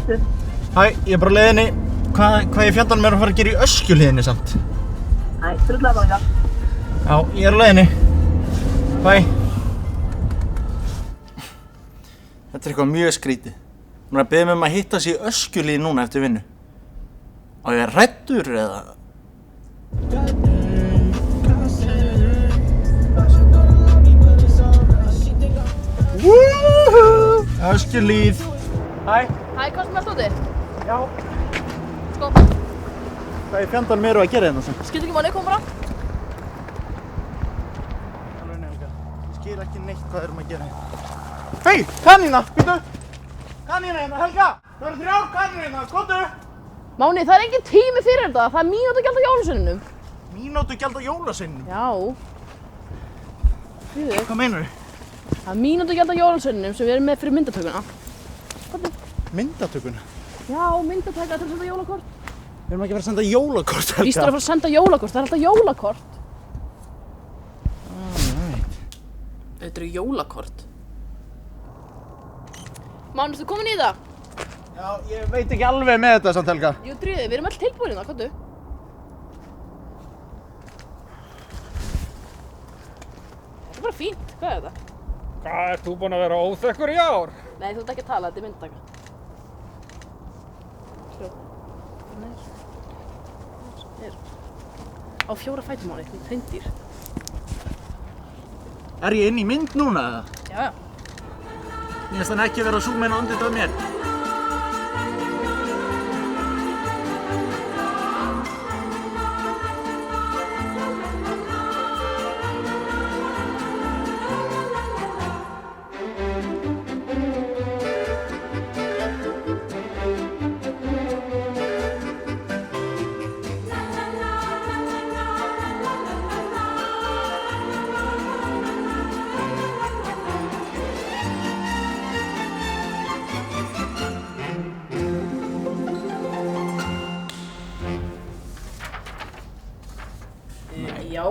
eftir? Hæ, ég er bara á leiðinni. Hvað í fjandanum er að fara að gera í Öskjuhlíðinni samt? Æ, drullega bara ekki. Já, ég er á leiðinni. Bæ. Þetta er eitthvað mjög skrítið. Hún er að biðja mig að hitta sig í Öskjuhlíð núna eftir vinnu. Á ég er hræddur eða? Woohoo! Öskjuhlíð. Hæ. Hæ, hvað sem er stótið? Já. Sko. Hvað í fjandanum eru að gera hérna samt? Skildu ekki máli, kom bara. Alveg nefnilega. Ég skil ekki neitt hvað erum að gera hérna. Hei, kanína, býtu! Kanína hérna, Helga! Það eru 3 kanínur hérna, komdu! Máni, það er engin tími fyrir þetta. Það er mínútugjald á jólasveininum. Mínútugjald á jólasveininum? Já. Fríðu. Hvað meinarðu? Það er mínútugjald á jólasveininum sem við erum með fyrir myndatökuna. Myndatökuna? Já, myndataka til að senda jólakort. Við erum ekki að fara að senda jólakort, Helga. Víst er að fara að senda jólakort, það er alltaf jólakort. Alright. Þetta eru jólakort. Máni, ertu komin í það? Já, ég veit ekki alveg með þetta samt, Helga. Jú, dríðu, við erum öll tilbúin það, komdu. Þetta er bara fínt, hvað er þetta? Hvað, ert þú búinn að vera óþekkur í ár? Nei, þú ert ekki að tala, þetta er myndataka. Á 4 fætum á því, hreindýr. Er ég inn í mynd núna, eða? Já, já. Mér finnst hann ekki vera að zooma inn á andlitið á mér. Já,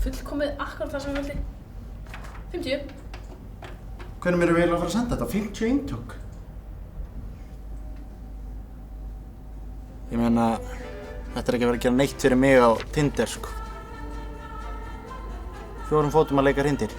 fullkomið akkurat það sem við vildi. 50. Hvernig erum við eiginlega að fara að senda þetta? 50 eintök? Ég meina, þetta er ekki að vera að gera neitt fyrir mig á Tinder, sko. 4 fótum að leika hreindýr.